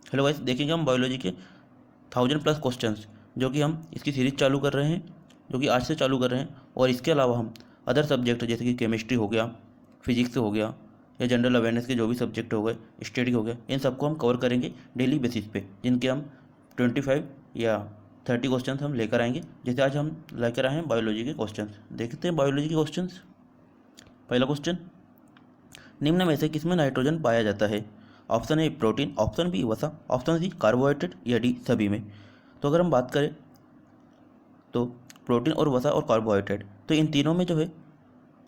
Hello guys, देखेंगे हम biology के 1000+ क्वेश्चंस जो कि हम इसकी सीरीज चालू कर रहे हैं, जो कि आज से चालू कर रहे हैं। और इसके अलावा हम अदर सब्जेक्ट जैसे कि केमिस्ट्री हो गया, फिजिक्स हो गया, या जनरल अवेयरनेस के जो भी सब्जेक्ट हो गए, स्टडी हो गया, इन सबको हम कवर करेंगे डेली बेसिस पे, जिनके हम 25 या 30 क्वेश्चन हम लेकर आएंगे। जैसे आज हम लेकर आए हैं बायोलॉजी के क्वेश्चन। देखते हैं बायोलॉजी के क्वेश्चन। पहला क्वेश्चन, निम्न में से किसमें नाइट्रोजन पाया जाता है? Option A protein, option B वसा, ऑप्शन सी कार्बोहाइड्रेट, या डी सभी में। तो अगर हम बात करें तो प्रोटीन और वसा और कार्बोहाइड्रेट, तो इन तीनों में जो है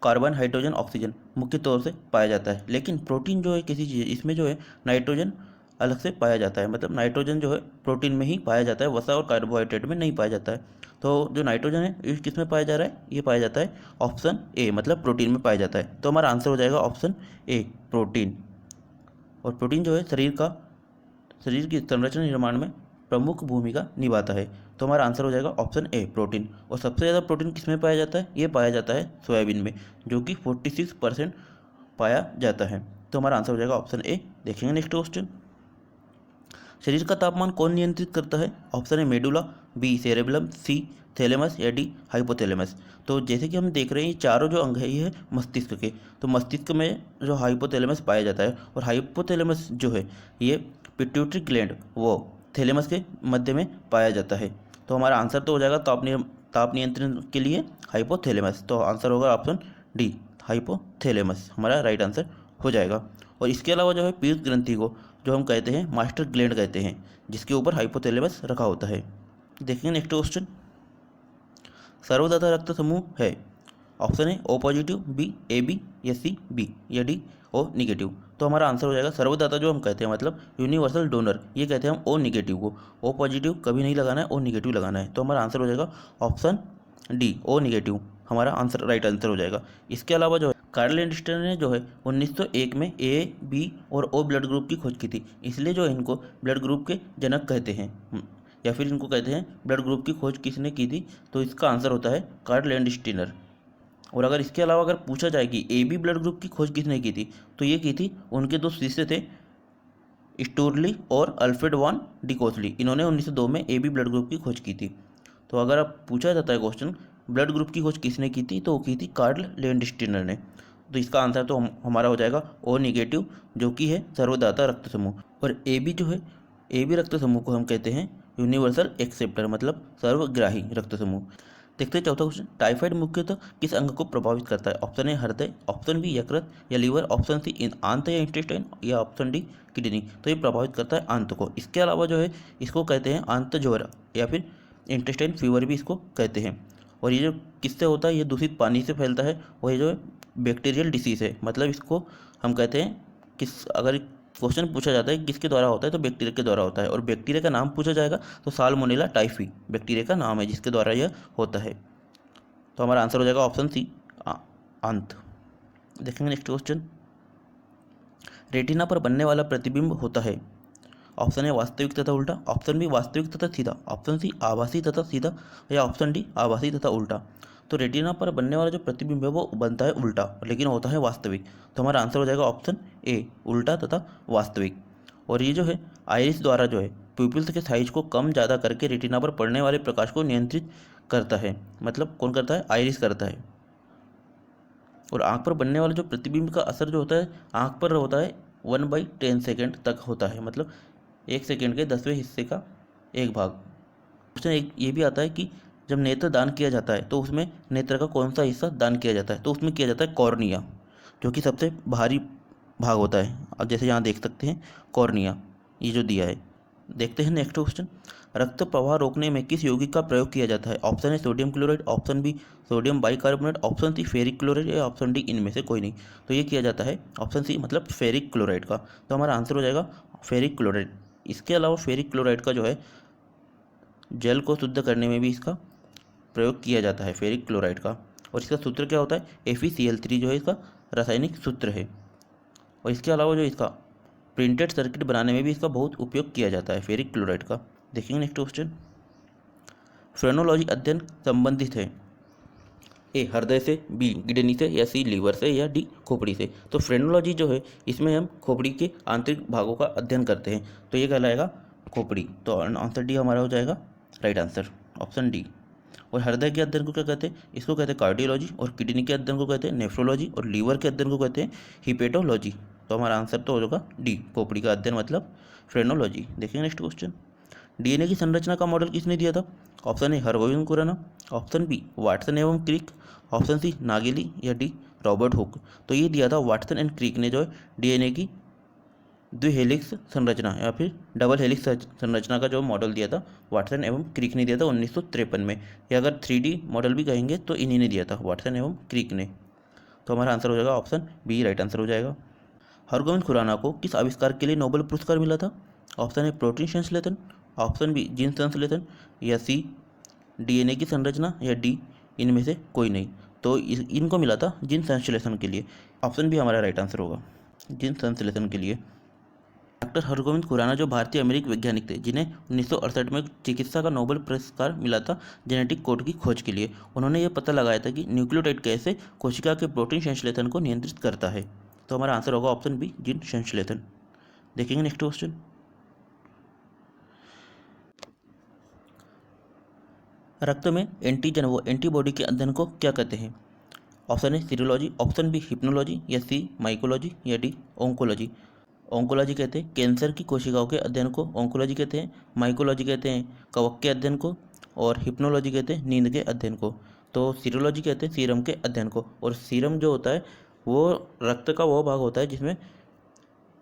कार्बन, हाइड्रोजन, ऑक्सीजन मुख्य तौर से पाया जाता है। लेकिन प्रोटीन जो है किसी चीज़, इसमें जो है नाइट्रोजन अलग से पाया जाता है, मतलब नाइट्रोजन जो है प्रोटीन में ही पाया जाता है, वसा और कार्बोहाइड्रेट में नहीं पाया जाता है। तो जो नाइट्रोजन है ये किस में पाया जा रहा है? ये पाया जाता है ऑप्शन ए, मतलब प्रोटीन में पाया जाता है। तो हमारा आंसर हो जाएगा ऑप्शन ए, प्रोटीन। और प्रोटीन जो है शरीर की संरचना निर्माण में प्रमुख भूमिका निभाता है। तो हमारा आंसर हो जाएगा ऑप्शन ए, प्रोटीन। और सबसे ज़्यादा प्रोटीन किस में पाया जाता है? ये पाया जाता है सोयाबीन में, जो कि 46% पाया जाता है। तो हमारा आंसर हो जाएगा ऑप्शन ए। देखेंगे नेक्स्ट क्वेश्चन, शरीर का तापमान कौन नियंत्रित करता है? Option A medulla, B cerebellum, C thalamus, या डी हाइपोथैलेमस। तो जैसे कि हम देख रहे हैं ये चारों जो अंग है ये है मस्तिष्क के। तो मस्तिष्क में जो हाइपोथैलेमस पाया जाता है, और हाइपोथैलेमस जो है ये पिट्यूटरी ग्लैंड वो थैलेमस के मध्य में पाया जाता है। तो हमारा आंसर तो हो जाएगा ताप नियंत्रण के लिए हाइपोथैलेमस। तो आंसर होगा ऑप्शन डी, हाइपोथैलेमस हमारा राइट आंसर हो जाएगा। और इसके अलावा जो है पीयूष ग्रंथि को जो हम कहते हैं मास्टर ग्लैंड कहते हैं, जिसके ऊपर हाइपोथैलेमस रखा होता है। देखेंगे नेक्स्ट क्वेश्चन, सर्वदाता रक्त समूह है? Option A O positive, B A B, या सी बी, या डी ओ निगेटिव। तो हमारा आंसर हो जाएगा सर्वदाता जो हम कहते हैं, मतलब यूनिवर्सल डोनर, ये कहते हैं हम ओ निगेटिव को। ओ पॉजिटिव कभी नहीं लगाना है, ओ निगेटिव लगाना है। तो हमारा आंसर हो जाएगा ऑप्शन डी, ओ निगेटिव हमारा आंसर राइट आंसर हो जाएगा। इसके अलावा जो है कार्ल लैंडस्टर ने जो है 1901 में ए, बी और ओ ब्लड ग्रुप की खोज की थी, इसलिए जो है इनको ब्लड ग्रुप के जनक कहते हैं, या फिर इनको कहते हैं ब्लड ग्रुप की खोज किसने की थी? तो इसका आंसर होता है कार्ल लैंडस्टीनर। और अगर इसके अलावा अगर पूछा जाए कि ए बी ब्लड ग्रुप की खोज किसने की थी, तो ये की थी उनके दो शिष्य थे, स्टूरली और अल्फ्रेड वॉन डिकोसली। इन्होंने 1902 में ए बी ब्लड ग्रुप की खोज की थी। तो अगर अब पूछा जाता है क्वेश्चन ब्लड ग्रुप की खोज किसने की थी, तो वो की थी कार्ल लैंडस्टीनर ने। तो इसका आंसर तो हमारा हो जाएगा ओ निगेटिव, जो कि है सर्वदाता रक्त समूह। और ए बी जो है, ए बी रक्त समूह को हम कहते हैं यूनिवर्सल एक्सेप्टर, मतलब सर्वग्राही रक्त समूह। देखते हैं चौथा क्वेश्चन, टाइफाइड मुख्यतः किस अंग को प्रभावित करता है? ऑप्शन ए हृदय, ऑप्शन बी यकृत या लीवर, ऑप्शन सी आंत या इंटेस्टाइन, या ऑप्शन डी किडनी। तो ये प्रभावित करता है आंत को। इसके अलावा जो है इसको कहते हैं आंत ज्वर, या फिर इंटेस्टाइन फीवर भी इसको कहते हैं। और ये जो किससे होता है? ये दूषित पानी से फैलता है, और ये जो बैक्टीरियल डिसीज़ है, मतलब इसको हम कहते हैं किस, अगर क्वेश्चन पूछा जाता है किसके द्वारा होता है, तो बैक्टीरिया के द्वारा होता है। और बैक्टीरिया का नाम पूछा जाएगा तो साल्मोनेला टाइफी बैक्टीरिया का नाम है जिसके द्वारा यह होता है। तो हमारा आंसर हो जाएगा ऑप्शन सी, आंत। देखेंगे नेक्स्ट क्वेश्चन, रेटिना पर बनने वाला प्रतिबिंब होता है? ऑप्शन ए वास्तविक तथा उल्टा, ऑप्शन बी वास्तविक तथा सीधा, ऑप्शन सी आभासी तथा सीधा, या ऑप्शन डी आभासी तथा उल्टा। तो रेटिना पर बनने वाला जो प्रतिबिंब है वो बनता है उल्टा, लेकिन होता है वास्तविक। तो हमारा आंसर हो जाएगा ऑप्शन ए, उल्टा तथा वास्तविक। और ये जो है आइरिस द्वारा जो है प्यूपिल्स के साइज को कम ज़्यादा करके रेटिना पर पड़ने वाले प्रकाश को नियंत्रित करता है। मतलब कौन करता है? आइरिस करता है। और आँख पर बनने वाला जो प्रतिबिंब का असर जो होता है आँख पर होता है 1/10 सेकेंड तक होता है, मतलब 1 सेकेंड के 10वें हिस्से का एक भाग। क्वेश्चन एक ये भी आता है कि जब नेत्र दान किया जाता है तो उसमें नेत्र का कौन सा हिस्सा दान किया जाता है? तो उसमें किया जाता है कॉर्निया, जो कि सबसे भारी भाग होता है। अब जैसे यहाँ देख सकते हैं कॉर्निया, ये जो दिया है। देखते हैं नेक्स्ट क्वेश्चन, रक्त प्रवाह रोकने में किस यौगिक का प्रयोग किया जाता है? ऑप्शन है sodium chloride, option B sodium bicarbonate, option C ferric chloride, या ऑप्शन डी इनमें से कोई नहीं। तो ये किया जाता है ऑप्शन सी, मतलब फेरिक क्लोराइड का। तो हमारा आंसर हो जाएगा फेरिक क्लोराइड। इसके अलावा फेरिक क्लोराइड का जो है जल को शुद्ध करने में भी इसका प्रयोग किया जाता है, फेरिक क्लोराइड का। और इसका सूत्र क्या होता है? FeCl3 जो है इसका रासायनिक सूत्र है। और इसके अलावा जो इसका प्रिंटेड सर्किट बनाने में भी इसका बहुत उपयोग किया जाता है, फेरिक क्लोराइड का। देखेंगे नेक्स्ट क्वेश्चन, फ्रेनोलॉजी अध्ययन संबंधित है? ए हृदय से, बी किडनी से, या सी लीवर से, या डी खोपड़ी से। तो फ्रेनोलॉजी जो है इसमें हम खोपड़ी के आंतरिक भागों का अध्ययन करते हैं, तो ये कहलाएगा खोपड़ी। तो आंसर डी हमारा हो जाएगा राइट आंसर, ऑप्शन डी। और हृदय के अध्ययन को क्या कहते हैं? इसको कहते हैं कार्डियोलॉजी। और किडनी के अध्ययन को कहते हैं नेफ्रोलॉजी। और लीवर के अध्ययन को कहते हैं हिपेटोलॉजी। तो हमारा आंसर तो हो जाएगा डी, खोपड़ी का अध्ययन मतलब फ्रेनोलॉजी। देखिए नेक्स्ट क्वेश्चन, डीएनए की संरचना का मॉडल किसने दिया था? Option A Hargobind Khorana, option B Watson एवं क्रिक, ऑप्शन सी नागेली, या डी रॉबर्ट हुक। तो ये दिया था वाटसन एंड क्रिक ने जो है डीएनए की द्विहेलिक्स संरचना या फिर डबल हेलिक्स संरचना का जो मॉडल दिया था वाटसन एवं क्रिक ने दिया था 1953 में। या अगर 3D मॉडल भी कहेंगे तो इन्हीं ने दिया था, वाटसन एवं क्रिक ने। तो हमारा आंसर हो जाएगा ऑप्शन बी, राइट आंसर हो जाएगा। हरगोविंद खुराना को किस आविष्कार के लिए नोबेल पुरस्कार मिला था? ऑप्शन ए प्रोटीन संश्लेषण, ऑप्शन बी जीन संश्लेषण, या सी डीएनए की संरचना, या डी इनमें से कोई नहीं। तो इनको मिला था जीन संश्लेषण के लिए। ऑप्शन बी हमारा राइट आंसर होगा, जीन संश्लेषण के लिए। डॉक्टर हरगोविंद खुराना जो भारतीय अमेरिकी वैज्ञानिक थे जिन्हें 1968 में चिकित्सा का नोबेल पुरस्कार मिला था जेनेटिक कोड की खोज के लिए। उन्होंने ये पता लगाया था कि न्यूक्लियोटाइड कैसे कोशिका के प्रोटीन संश्लेषण को नियंत्रित करता है। तो हमारा आंसर होगा ऑप्शन बी, जीन संश्लेषण। देखेंगे नेक्स्ट क्वेश्चन, रक्त में एंटीजन व एंटीबॉडी के अध्ययन को क्या कहते हैं? Option A serology, option B hypnology, या सी माइकोलॉजी, या डी ओंकोलॉजी। ओंकोलॉजी कहते हैं कैंसर की कोशिकाओं के अध्ययन को ओंकोलॉजी कहते हैं, माइकोलॉजी कहते हैं कवक के अध्ययन को, और हिप्नोलॉजी कहते हैं नींद के अध्ययन को। तो सीरोलॉजी कहते हैं सीरम के अध्ययन को। और सीरम जो होता है वो रक्त का वो भाग होता है जिसमें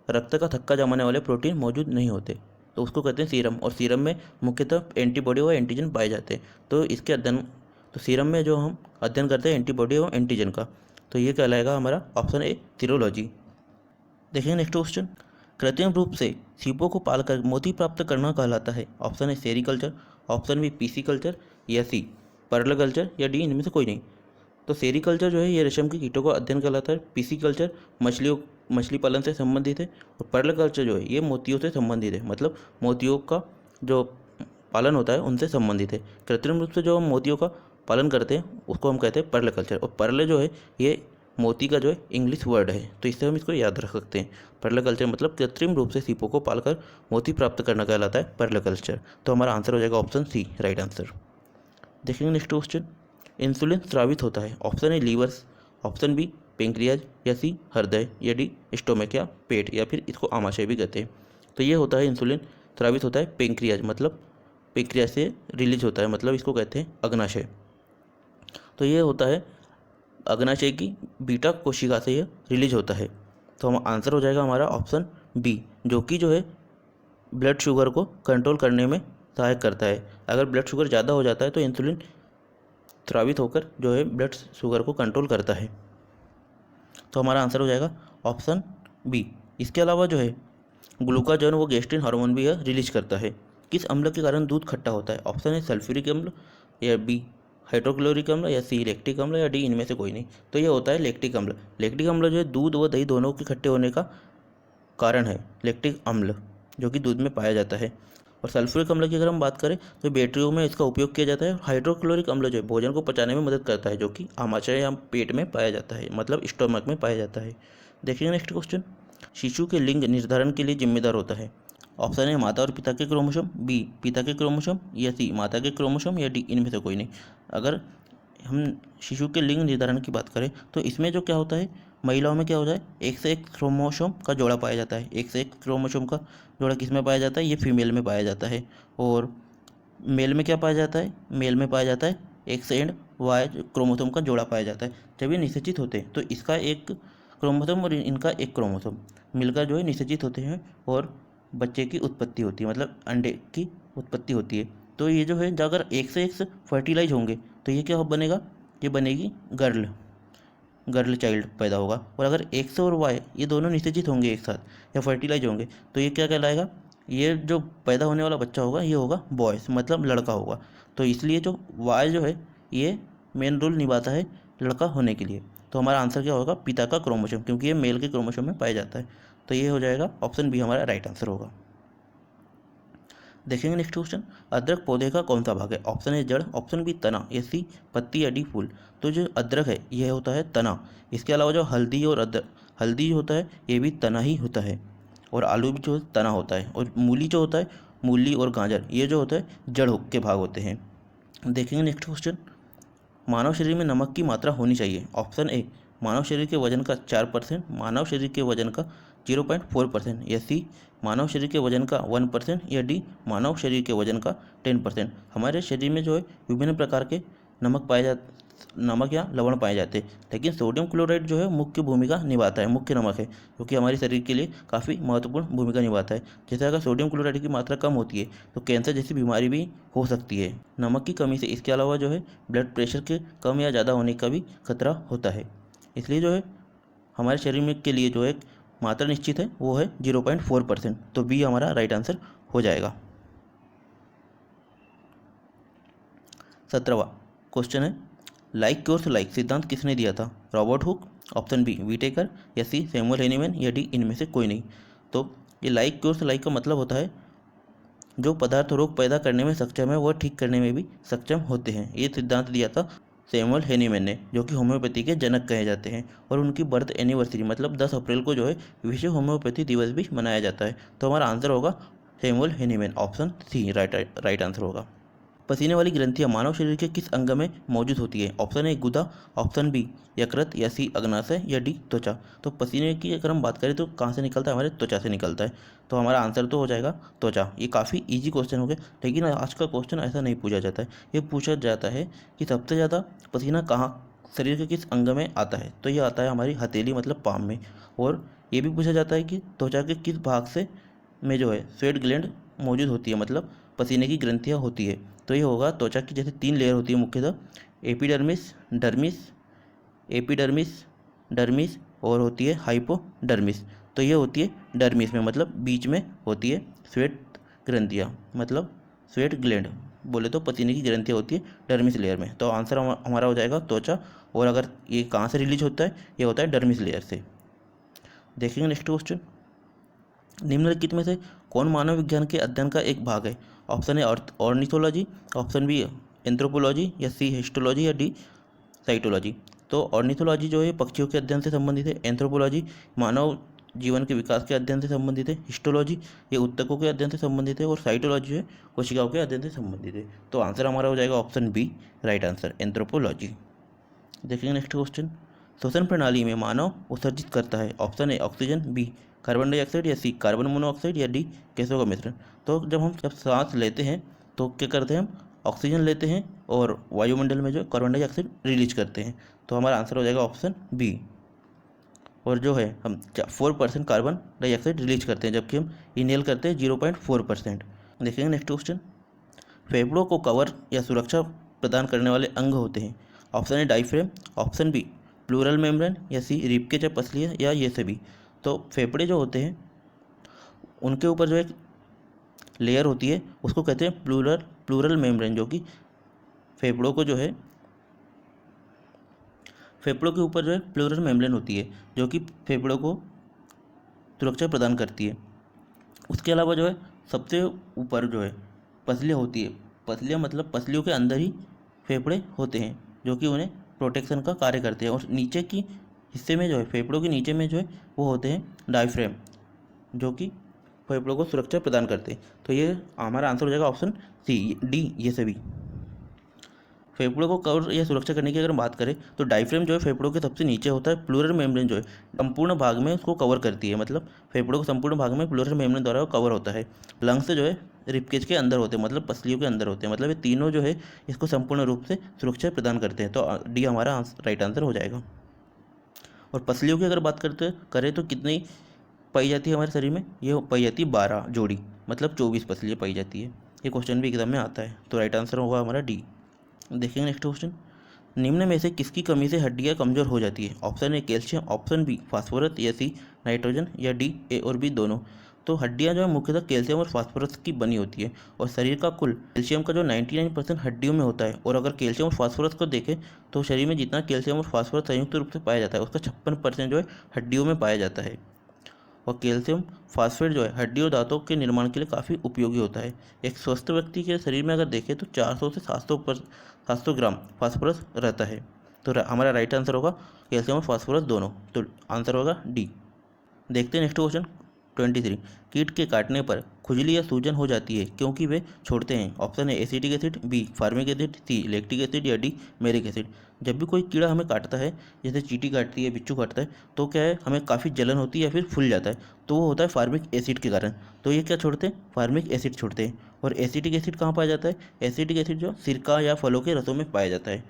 रक्त का थक्का जमाने वाले प्रोटीन मौजूद नहीं होते, तो उसको कहते हैं सीरम। और सीरम में मुख्यतः एंटीबॉडी व एंटीजन पाए जाते हैं। तो इसके अध्ययन, तो सीरम में जो हम अध्ययन करते हैं एंटीबॉडी व एंटीजन का, तो ये कहलाएगा हमारा ऑप्शन ए सीरोलॉजी। देखेंगे नेक्स्ट क्वेश्चन, कृत्रिम रूप से सीपों को पालकर मोती प्राप्त करना कहलाता है? Option A sericulture, option B pisciculture, या सी पर्ल कल्चर, या डी इनमें से कोई नहीं। तो सेरीकल्चर जो है ये रेशम के कीटों का अध्ययन कहलाता है, पीसी कल्चर मछली पालन से संबंधित है, और पर्ल कल्चर जो है ये मोतियों से संबंधित है, मतलब मोतियों का जो पालन होता है उनसे संबंधित है। कृत्रिम रूप से जो हम मोतियों का पालन करते हैं उसको हम कहते हैं पर्ल कल्चर। और पर्ल जो है ये मोती का जो है इंग्लिश वर्ड है, तो इससे हम इसको याद रख सकते हैं। पर्ल कल्चर मतलब कृत्रिम रूप से सीपों को पालकर मोती प्राप्त करना कहलाता है पर्ल कल्चर। तो हमारा आंसर हो जाएगा ऑप्शन सी, राइट आंसर। देखेंगे नेक्स्ट क्वेश्चन, इंसुलिन स्रावित होता है? Option A livers, option B pancreas, या सी हृदय, या डी स्टोमक या पेट, या फिर इसको आमाशय भी कहते हैं। तो ये होता है इंसुलिन स्रावित होता है पेंक्रियाज, मतलब पेंक्रियाज से रिलीज होता है, मतलब इसको कहते हैं अग्नाशय। तो ये होता है अग्नाशय की बीटा कोशिका से यह रिलीज होता है। तो हम आंसर हो जाएगा हमारा ऑप्शन बी, जो कि जो है ब्लड शुगर को कंट्रोल करने में सहायक करता है। अगर ब्लड शुगर ज़्यादा हो जाता है तो इंसुलिन स्रावित होकर जो है ब्लड शुगर को कंट्रोल करता है। तो हमारा आंसर हो जाएगा ऑप्शन बी। इसके अलावा जो है ग्लूकाजोन वो गेस्ट्रिन हार्मोन भी यह रिलीज करता है। किस अम्ल के कारण दूध खट्टा होता है? ऑप्शन है सल्फ्यूरिक अम्ल, या बी हाइड्रोक्लोरिक अम्ल, या सी लैक्टिक अम्ल, या डी इनमें से कोई नहीं। तो ये होता है लैक्टिक अम्ल। लैक्टिक अम्ल जो है दूध व दही दोनों के खट्टे होने का कारण है, लैक्टिक अम्ल जो कि दूध में पाया जाता है। और सल्फ्यूरिक अम्ल की अगर हम बात करें तो बैटरियों में इसका उपयोग किया जाता है। हाइड्रोक्लोरिक अम्ल जो है भोजन को पचाने में मदद करता है, जो कि आमाशय या पेट में पाया जाता है, मतलब स्टोमक में पाया जाता है। देखिए नेक्स्ट क्वेश्चन, शिशु के लिंग निर्धारण के लिए जिम्मेदार होता है? ऑप्शन है माता और पिता के क्रोमोसोम, बी पिता के क्रोमोसोम, या सी माता के क्रोमोसोम, या डी इनमें से कोई नहीं। अगर हम शिशु के लिंग निर्धारण की बात करें तो इसमें जो क्या होता है, महिलाओं में क्या होता है, एक से एक क्रोमोसोम का जोड़ा पाया जाता है। एक से एक क्रोमोसोम का जोड़ा किस में पाया जाता है? ये फीमेल में पाया जाता है। और मेल में क्या पाया जाता है? मेल में पाया जाता है एक्स एंड वाई क्रोमोसोम का जोड़ा पाया जाता है। जब ये निषेचित होते हैं तो इसका एक क्रोमोसोम और इनका एक क्रोमोसोम मिलकर जो है निषेचित होते हैं और बच्चे की उत्पत्ति होती है, मतलब अंडे की उत्पत्ति होती है। तो ये जो है अगर एक से एक फर्टिलाइज होंगे तो ये क्या बनेगा? ये बनेगी गर्ल चाइल्ड पैदा होगा। और अगर एक्स और वाई ये दोनों निषेचित होंगे एक साथ या फर्टिलाइज होंगे तो ये क्या कहलाएगा? ये जो पैदा होने वाला बच्चा होगा ये होगा बॉयज़, मतलब लड़का होगा। तो इसलिए जो वाई जो है ये मेन रोल निभाता है लड़का होने के लिए। तो हमारा आंसर क्या होगा? पिता का क्रोमोसोम, क्योंकि ये मेल के क्रोमोसोम में पाया जाता है। तो ये हो जाएगा ऑप्शन बी हमारा राइट आंसर होगा। देखेंगे नेक्स्ट क्वेश्चन, अदरक पौधे का कौन सा भाग है? ऑप्शन ए जड़, ऑप्शन बी तना, या सी पत्ती, या डी फूल। तो जो अदरक है यह होता है तना। इसके अलावा जो हल्दी और हल्दी होता है ये भी तना ही होता है, और आलू भी जो तना होता है, और मूली जो होता है, मूली और गाजर ये जो होता है जड़ के भाग होते हैं। देखेंगे नेक्स्ट क्वेश्चन, मानव शरीर में नमक की मात्रा होनी चाहिए। ऑप्शन ए मानव शरीर के वजन का 4%, मानव शरीर के वजन का 0.4%, या सी मानव शरीर के वजन का 1%, या डी मानव शरीर के वजन का 10%। हमारे शरीर में जो है विभिन्न प्रकार के नमक या लवण पाए जाते हैं, लेकिन सोडियम क्लोराइड जो है मुख्य भूमिका निभाता है, मुख्य नमक है, जो कि हमारे शरीर के लिए काफ़ी महत्वपूर्ण भूमिका निभाता है। जैसे अगर सोडियम क्लोराइड की मात्रा कम होती है तो कैंसर जैसी बीमारी भी हो सकती है नमक की कमी से। इसके अलावा जो है ब्लड प्रेशर के कम या ज़्यादा होने का भी खतरा होता है। इसलिए जो है हमारे शरीर में के लिए जो एक मात्रा निश्चित है वो है 0.4%। तो बी हमारा राइट आंसर हो जाएगा। 17वां क्वेश्चन है, लाइक क्योर्स लाइक सिद्धांत किसने दिया था? Robert Hooke, option B Whittaker, या सी सैमुअल हेनीमैन, या डी इनमें से कोई नहीं। तो ये लाइक क्योर्स लाइक का मतलब होता है जो पदार्थ रोग पैदा करने में सक्षम है वह ठीक करने में भी सक्षम होते हैं। ये सिद्धांत दिया था सैमुअल हेनीमैन ने, जो कि होम्योपैथी के जनक कहे जाते हैं, और उनकी बर्थ एनिवर्सरी मतलब 10 अप्रैल को जो है विश्व होम्योपैथी दिवस भी मनाया जाता है। तो हमारा आंसर होगा Samuel Hahnemann, option C right answer होगा। पसीने वाली ग्रंथियां मानव शरीर के किस अंग में मौजूद होती है? ऑप्शन ए गुदा, ऑप्शन बी यकृत, या सी अग्नाशय, या डी त्वचा। तो पसीने की अगर हम बात करें तो कहाँ से निकलता है? हमारे त्वचा से निकलता है। तो हमारा आंसर तो हो जाएगा त्वचा। ये काफ़ी इजी क्वेश्चन हो गया, लेकिन आज का क्वेश्चन ऐसा नहीं पूछा जाता है। ये पूछा जाता है कि सबसे ज़्यादा पसीना कहाँ शरीर के किस अंग में आता है? तो ये आता है हमारी हथेली मतलब पाम में। और ये भी पूछा जाता है कि त्वचा के किस भाग से में जो है स्वेट ग्लैंड मौजूद होती है, मतलब पसीने की ग्रंथियाँ होती है। तो ये होगा त्वचा की जैसे 3 लेयर होती है मुख्यतः, एपिडर्मिस, डर्मिस और होती है हाइपोडर्मिस। तो ये होती है डर्मिस में, मतलब बीच में होती है स्वेट ग्रंथियाँ, मतलब स्वेट ग्लैंड बोले तो पसीने की ग्रंथियाँ होती है डर्मिस लेयर में। तो आंसर हमारा हो जाएगा त्वचा। और अगर ये कहाँ से रिलीज होता है? ये होता है डर्मिस लेयर से। देखेंगे नेक्स्ट क्वेश्चन, निम्नलिखित में से कौन मानव विज्ञान के अध्ययन का एक भाग है? Option A ornithology, option B anthropology, या सी हिस्टोलॉजी, या डी साइटोलॉजी। तो ऑर्निथोलॉजी जो है पक्षियों के अध्ययन से संबंधित है, एंथ्रोपोलॉजी मानव जीवन के विकास के अध्ययन से संबंधित है, हिस्टोलॉजी ये उत्तकों के अध्ययन से संबंधित है, और साइटोलॉजी है कोशिकाओं के अध्ययन से संबंधित है। तो आंसर हमारा हो जाएगा option B right answer, anthropology. देखेंगे नेक्स्ट क्वेश्चन, श्वसन प्रणाली में मानव उत्सर्जित करता है? Option A oxygen, B carbon dioxide, या सी कार्बन मोनोऑक्साइड, या डी गैसों का मिश्रण। तो जब सांस लेते हैं तो क्या करते हैं? हम ऑक्सीजन लेते हैं और वायुमंडल में जो कार्बन डाइऑक्साइड रिलीज करते हैं। तो हमारा आंसर हो जाएगा ऑप्शन बी। और जो है हम 4% कार्बन डाइऑक्साइड रिलीज करते हैं, जबकि हम इनहेल करते हैं 0.4%। देखेंगे नेक्स्ट क्वेश्चन, फेफड़ों को कवर या सुरक्षा प्रदान करने वाले अंग होते हैं? ऑप्शन ए diaphragm, option B pleural membrane, या सी रिबकेज या पसलियाँ, या ये सभी। तो फेफड़े जो होते हैं उनके ऊपर जो एक लेयर होती है उसको कहते हैं प्लूरल मेम्ब्रेन, जो कि फेफड़ों के ऊपर जो है प्लूरल मेम्ब्रेन होती है, जो कि फेफड़ों को सुरक्षा प्रदान करती है। उसके अलावा जो है सबसे ऊपर जो है पसलियाँ होती है। पसलियाँ मतलब पसलियों के अंदर ही फेफड़े होते हैं, जो कि उन्हें प्रोटेक्शन का कार्य करते हैं। और नीचे की हिस्से में जो है फेफड़ों के नीचे में जो है वो होते हैं डायफ्रेम, जो कि फेफड़ों को सुरक्षा प्रदान करते हैं। तो ये हमारा आंसर हो जाएगा ऑप्शन सी डी ये सभी। फेफड़ों को कवर या सुरक्षा करने की अगर बात करें तो डायफ्रेम जो है फेफड़ों के सबसे नीचे होता है, प्लूरल मेम्ब्रेन जो है संपूर्ण भाग में उसको कवर करती है, मतलब फेफड़ों को संपूर्ण भाग में प्लूरल मेम्ब्रेन द्वारा कवर होता है। लंग्स जो है रिबकेज के अंदर होते हैं, मतलब पसलियों के अंदर होते हैं, मतलब ये तीनों जो है इसको संपूर्ण रूप से सुरक्षा प्रदान करते हैं। तो डी हमारा राइट आंसर हो जाएगा। और पसलियों की अगर बात करें तो कितनी पाई जाती है हमारे शरीर में? ये पाई जाती है 12 जोड़ी, मतलब 24 पसलियाँ पाई जाती है। ये क्वेश्चन भी एग्जाम में आता है। तो राइट आंसर होगा हमारा डी। देखेंगे नेक्स्ट क्वेश्चन, निम्न में से किसकी कमी से हड्डियाँ कमजोर हो जाती है? Option A calcium, option B phosphorus, या सी नाइट्रोजन, या डी ए और बी दोनों। तो हड्डियाँ जो है मुख्यतः कैल्शियम और फास्फोरस की बनी होती है, और शरीर का कुल कैल्शियम का जो 99% हड्डियों में होता है। और अगर कैल्शियम और फास्फोरस को देखें तो शरीर में जितना कैल्शियम और फास्फोरस संयुक्त रूप से पाया जाता है उसका 56% जो है हड्डियों में पाया जाता है। और कैल्शियम फास्फेट जो है हड्डी और दांतों के निर्माण के लिए काफ़ी उपयोगी होता है। एक स्वस्थ व्यक्ति के शरीर में अगर देखें तो 400 से 700 ग्राम फास्फोरस रहता है। तो हमारा राइट आंसर होगा कैल्शियम और फास्फोरस दोनों, तो आंसर होगा डी। देखते हैं नेक्स्ट क्वेश्चन 23। कीट के काटने पर खुजली या सूजन हो जाती है क्योंकि वे छोड़ते हैं। ऑप्शन है acetic acid, B formic acid, C lactic acid या डी मेरिक एसिड। जब भी कोई कीड़ा हमें काटता है, जैसे चींटी काटती है, बिच्छू काटता है, तो क्या है, हमें काफ़ी जलन होती है या फिर फूल जाता है, तो वो होता है फार्मिक एसिड के कारण। तो ये क्या छोड़ते हैं, फार्मिक एसिड छोड़ते हैं। और एसिटिक एसिड कहाँ पाया जाता है, एसिटिक एसिड जो सिरका या फलों के रसों में पाया जाता है।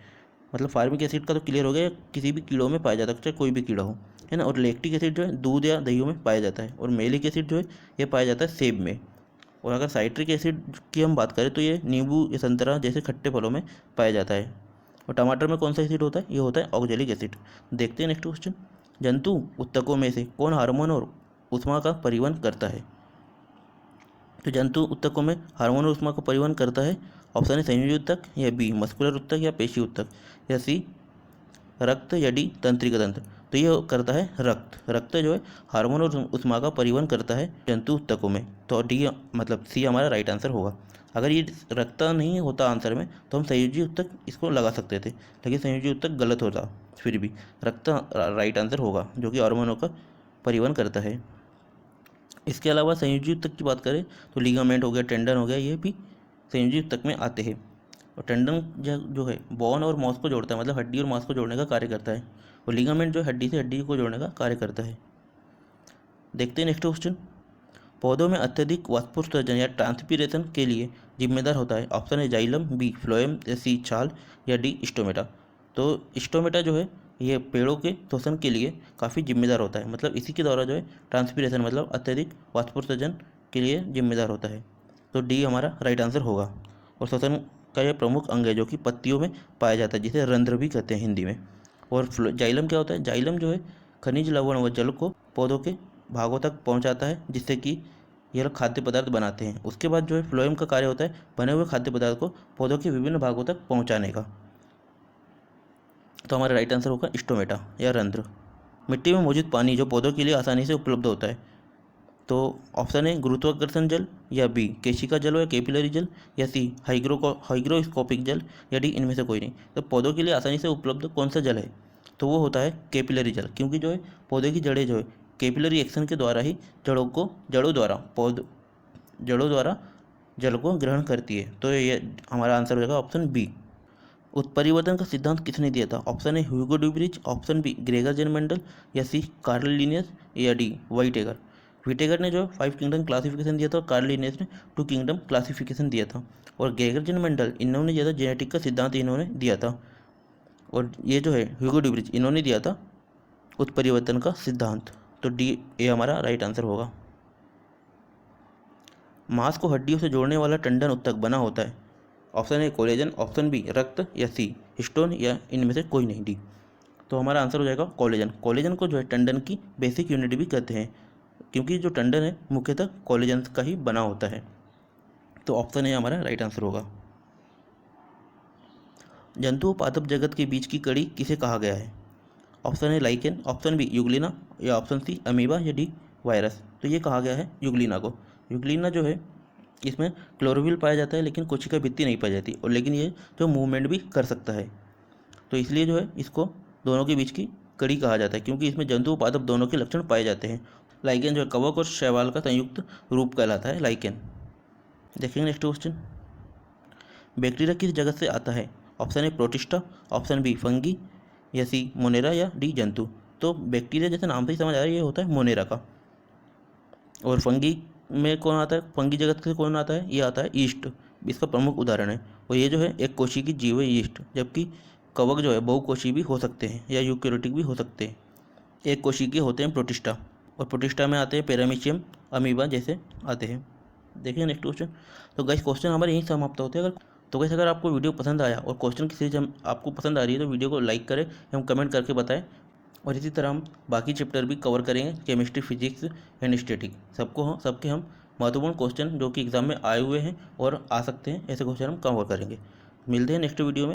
मतलब फार्मिक एसिड का तो क्लियर हो गया, किसी भी कीड़ों में पाया जाता है, चाहे कोई भी कीड़ा हो, है ना। और लैक्टिक एसिड जो है दूध या दहियों में पाया जाता है। और मेलिक एसिड जो है ये पाया जाता है सेब में। और अगर साइट्रिक एसिड की हम बात करें तो ये नींबू या संतरा जैसे खट्टे फलों में पाया जाता है। और टमाटर में कौन सा एसिड होता है, ये होता है ऑक्जेलिक एसिड। देखते हैं नेक्स्ट क्वेश्चन। जंतु उत्तकों में से कौन हार्मोन और ऊष्मा का परिवहन करता है। तो जंतु उत्तकों में हार्मोन और ऊष्मा का परिवहन करता है। ऑप्शन है संयोजी उत्तक, या बी मस्कुलर उत्तक, या पेशी उत्तक, या सी रक्त, या डी तंत्रिका तंत्र। तो ये करता है रक्त। रक्त जो है हार्मोन और ऊष्मा का परिवहन करता है जंतु उत्तकों में। तो डी मतलब सी हमारा राइट आंसर होगा। अगर ये रक्त नहीं होता आंसर में तो हम संयोजी उत्तक इसको लगा सकते थे, लेकिन संयोजी उत्तक गलत होता। फिर भी रक्त राइट आंसर होगा, जो कि हार्मोनों का परिवहन करता है। इसके अलावा संयोजी उत्तक की बात करें तो लिगामेंट हो गया, टेंडन हो गया, ये भी संयोजी उत्तक में आते हैं। और टेंडन जो है बोन और मांस को जोड़ता है, मतलब हड्डी और मांस को जोड़ने का कार्य करता है। और लिगामेंट जो हड्डी से हड्डी को जोड़ने का कार्य करता है। देखते हैं नेक्स्ट क्वेश्चन। पौधों में अत्यधिक वाष्पोत्सर्जन या ट्रांसपीरेशन के लिए जिम्मेदार होता है। ऑप्शन है जाइलम, बी फ्लोएम, या सी छाल, या डी स्टोमेटा। तो स्टोमेटा जो है ये पेड़ों के श्वसन के लिए काफ़ी जिम्मेदार होता है। मतलब इसी के द्वारा जो है ट्रांसपीरेशन मतलब अत्यधिक वाष्पोत्सर्जन के लिए जिम्मेदार होता है। तो डी हमारा राइट आंसर होगा। और श्वसन का यह प्रमुख अंग है जो कि पत्तियों में पाया जाता है, जिसे रंध्र भी कहते हैं हिंदी में। और जाइलम क्या होता है, जाइलम जो है खनिज लवण व जल को पौधों के भागों तक पहुंचाता है, जिससे कि यह लोग खाद्य पदार्थ बनाते हैं। उसके बाद जो है फ्लोएम का कार्य होता है बने हुए खाद्य पदार्थ को पौधों के विभिन्न भागों तक पहुंचाने का। तो हमारा राइट आंसर होगा स्टोमेटा या रंध्र। मिट्टी में मौजूद पानी जो पौधों के लिए आसानी से उपलब्ध होता है। तो ऑप्शन है गुरुत्वाकर्षण जल, या बी केशिका जल या कैपिलरी जल, या सी हाइग्रोस्कोपिक जल, या डी इनमें से कोई नहीं। तो पौधों के लिए आसानी से उपलब्ध कौन सा जल है, तो वो होता है कैपिलरी जल। क्योंकि जो है पौधे की जड़ें जो है कैपिलरी एक्शन के द्वारा ही जड़ों द्वारा जल को ग्रहण करती है। तो ये हमारा आंसर हो जाएगा ऑप्शन बी। उत्परिवर्तन का सिद्धांत किसने दिया था। ऑप्शन है ह्यूगो ड्यूबरिज, ऑप्शन बी ग्रेगर जेन मेंडल, या सी कार्ल लिनियस, या डी वाइटेगर। विटेगर ने जो 5 किंगडम क्लासिफिकेशन दिया था और कार्ल लिनियस ने 2 किंगडम क्लासिफिकेशन दिया था। और ग्रेगर जेन मेंडल इन्होंने दिया था जेनेटिक का सिद्धांत, इन्होंने दिया था। और ये जो है ह्यूगो ड्यूबरिज इन्होंने दिया था उत्परिवर्तन का सिद्धांत। तो डी ए हमारा राइट आंसर होगा। मांस को हड्डियों से जोड़ने वाला टंडन उत्तक बना होता है। Option A collagen, option B रक्त, या सी हिस्टोन, या इनमें से कोई नहीं, डी। तो हमारा आंसर हो जाएगा कोलेजन। कोलेजन को जो है टंडन की बेसिक यूनिट भी कहते हैं, क्योंकि जो टंडन है मुख्यतः कोलेजन का ही बना होता है। तो ऑप्शन ए हमारा राइट आंसर होगा। जंतु पादप जगत के बीच की कड़ी किसे कहा गया है। ऑप्शन है लाइकेन, ऑप्शन बी यूग्लिना, या ऑप्शन सी अमीबा, या डी वायरस। तो ये कहा गया है यूग्लिना को। यूग्लिना जो है इसमें क्लोरोफिल पाया जाता है, लेकिन कोशिका भित्ति नहीं पाई जाती, और लेकिन ये जो मूवमेंट भी कर सकता है। तो इसलिए जो है इसको दोनों के बीच की कड़ी कहा जाता है, क्योंकि इसमें जंतु पादप दोनों के लक्षण पाए जाते हैं। लाइकेन जो है कवक और शैवाल का संयुक्त रूप कहलाता है लाइकेन। देखेंगे नेक्स्ट क्वेश्चन। बैक्टीरिया किस जगत से आता है। Option A protista, option B fungi, या सी मोनेरा, या डी जंतु। तो बैक्टीरिया जैसे नाम से ही समझ आ रहा है ये होता है मोनेरा का। और फंगी में कौन आता है, फंगी जगत से कौन आता है, ये आता है ईस्ट, इसका प्रमुख उदाहरण है। और ये जो है एक कोशी की जीव है ईस्ट, जबकि कवक जो है बहुकोशी भी हो सकते हैं या यूकेरियोटिक भी हो सकते हैं। एक कोशी के होते हैं प्रोटिस्टा, और प्रोटिस्टा में आते हैं पैरामीशियम, अमीबा जैसे आते हैं। देखिए नेक्स्ट क्वेश्चन। तो गाइस क्वेश्चन हमारे यहीं समाप्त होते हैं। अगर आपको वीडियो पसंद आया और क्वेश्चन की सीरीज आपको पसंद आ रही है तो वीडियो को लाइक करें एवं कमेंट करके बताएं। और इसी तरह हम बाकी चैप्टर भी कवर करेंगे, केमिस्ट्री, फिजिक्स एंड स्टैटिक। सबके हम महत्वपूर्ण क्वेश्चन जो कि एग्जाम में आए हुए हैं और आ सकते हैं, ऐसे क्वेश्चन हम कवर करेंगे। मिलते हैं नेक्स्ट वीडियो में।